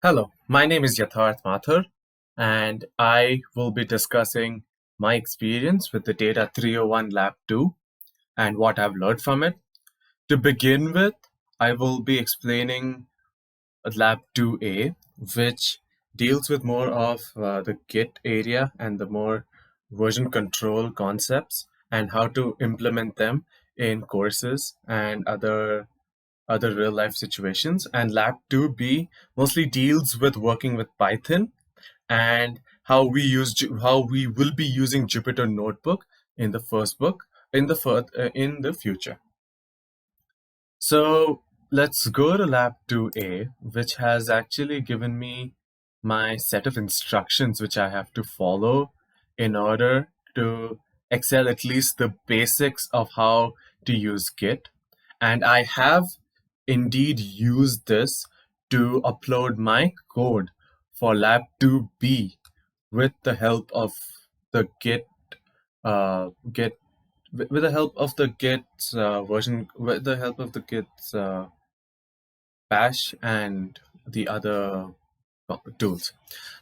Hello, my name is Yatharth Mathur, and I will be discussing my experience with the Data 301 Lab 2 and what I've learned from it. To begin with, I will be explaining Lab 2A, which deals with more of the Git area and the more version control concepts and how to implement them in courses and other real life situations. And Lab 2B mostly deals with working with Python and how we will be using Jupyter Notebook in the first book in the future. So let's go to Lab 2A, which has actually given me my set of instructions which I have to follow in order to excel at least the basics of how to use Git. And I have indeed used this to upload my code for Lab 2B with the help of the Git with the help of the Git version, with the help of the Git's Bash and the other tools.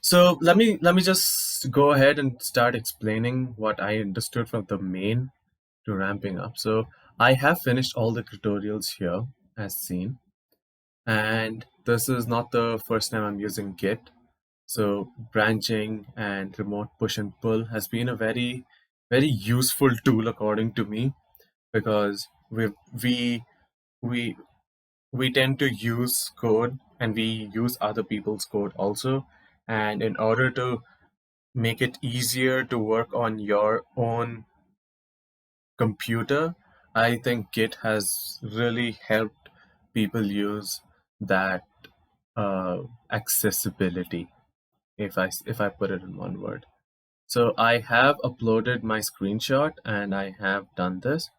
So let me just go ahead and start explaining what I understood from the main to ramping up. So I have finished all the tutorials here as seen, and this is not the first time I'm using Git. So branching and remote push and pull has been a very useful tool according to me because we we we tend to use code and we use other people's code also, and in order to make it easier to work on your own computer, I think Git has really helped people use that accessibility, if I put it in one word. So I have uploaded my screenshot and I have done this.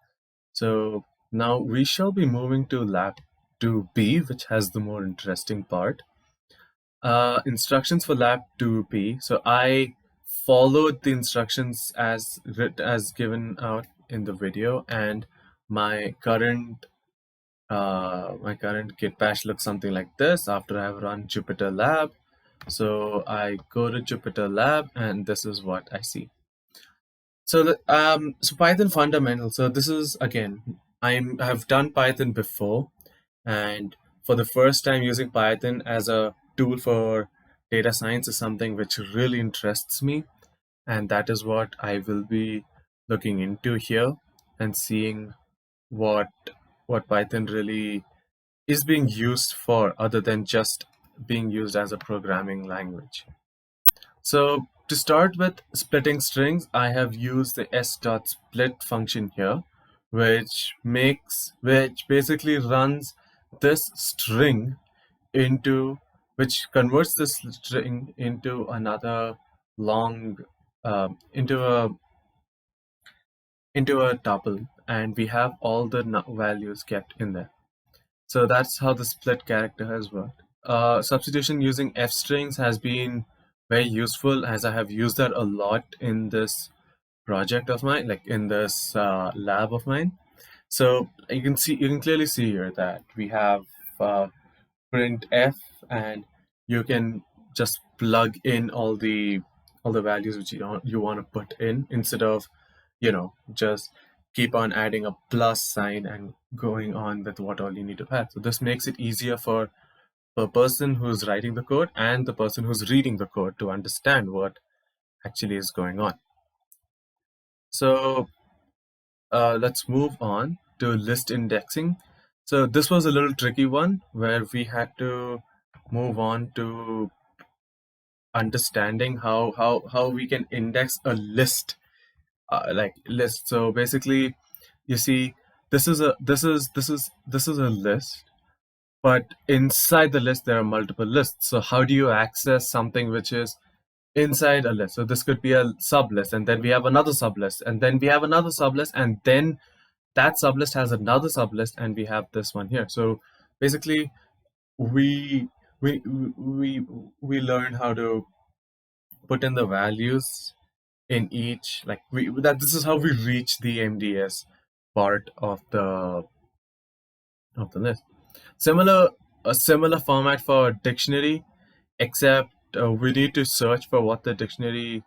So now we shall be moving to Lab 2B, which has the more interesting part. Instructions for Lab 2B. So I followed the instructions as given out in the video, and my current Git bash looks something like this after I've run Jupyter Lab. So I go to Jupyter Lab, and this is what I see. So Python fundamental. So this is again, I've done Python before, and for the first time using Python as a tool for data science is something which really interests me, and that is what I will be looking into here and seeing what Python really is being used for other than just being used as a programming language. So to start with splitting strings, I have used the s.split function here, which basically runs this string into which converts this string into another long into a tuple, and we have all the values kept in there. So that's how the split character has worked. Substitution using f strings has been very useful as I have used that a lot in this project of mine, like in this lab of mine. So you can clearly see here that we have print f, and you can just plug in all the values which you want to put in instead of just keep on adding a plus sign and going on with what all you need to add. So this makes it easier for the person who's writing the code and the person who's reading the code to understand what actually is going on. So let's move on to list indexing. So this was a little tricky one where we had to move on to understanding how we can index a list, like list. So basically, you see, this is a list, but inside the list there are multiple lists. So how do you access something which is inside a list? So this could be a sublist, and then we have another sublist, and then we have another sublist, and then that sublist has another sublist, and we have this one here. So basically, we we we we learn how to put in the values in each, like we that this is how we reach the MDS part of the list. Similar A similar format for dictionary except we need to search for what the dictionary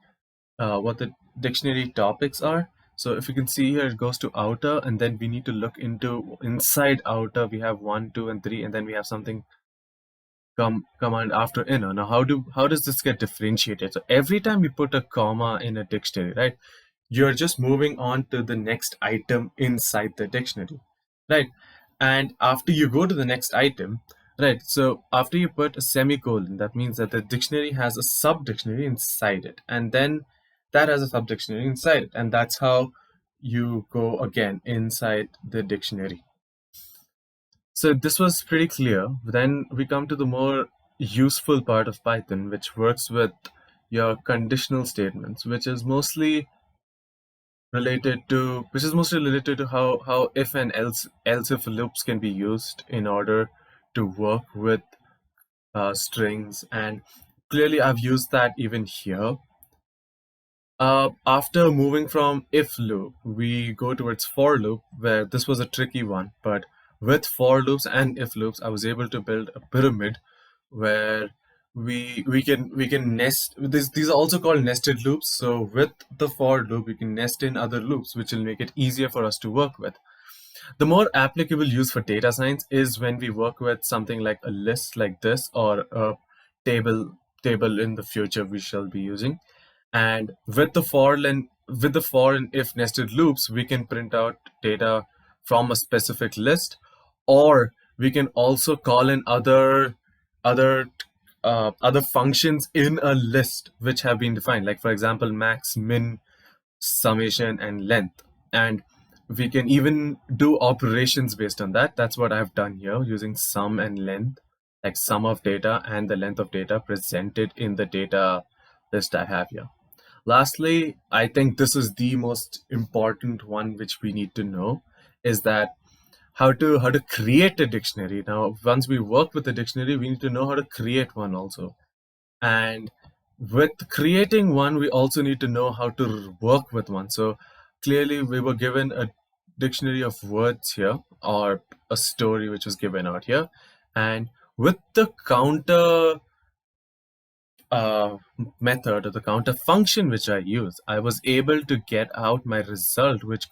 topics are. So if you can see here, it goes to outer, and then we need to look into inside outer. We have 1, 2, and 3, and then we have something command after inner. Now, how does this get differentiated? So every time you put a comma in a dictionary, right, you're just moving on to the next item inside the dictionary, right? And after you go to the next item, right, so after you put a semicolon, that means that the dictionary has a sub dictionary inside it, and then that has a sub dictionary inside it, and that's how you go again inside the dictionary. So this was pretty clear. Then we come to the more useful part of Python, which works with your conditional statements, which is mostly related to how if and else if loops can be used in order to work with strings. And clearly I've used that even here. After moving from if loop, we go towards for loop, where this was a tricky one, but with for loops and if loops, I was able to build a pyramid where we can nest. These are also called nested loops. So with the for loop, we can nest in other loops, which will make it easier for us to work with. The more applicable use for data science is when we work with something like a list like this, or a table in the future we shall be using. And with the for and if nested loops, we can print out data from a specific list, or we can also call in other other functions in a list which have been defined, like for example max, min, summation, and length. And we can even do operations based on that. That's what I've done here using sum and length, like sum of data and the length of data presented in the data list I have here. Lastly, I think this is the most important one which we need to know, is that how to create a dictionary. Now, once we work with the dictionary, we need to know how to create one also. And with creating one, we also need to know how to work with one. So clearly we were given a dictionary of words here, or a story which was given out here. And with the counter method, or the counter function which I use, I was able to get out my result, which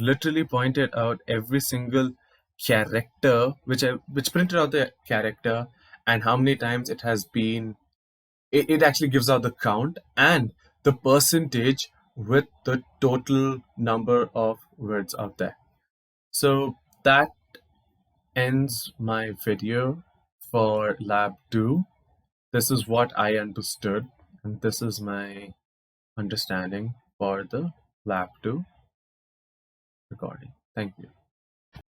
literally pointed out every single character, which printed out the character and how many times it has been. It actually gives out the count and the percentage with the total number of words out there. So that ends my video for lab 2. This is what I understood, and this is my understanding for the lab 2 recording. Thank you.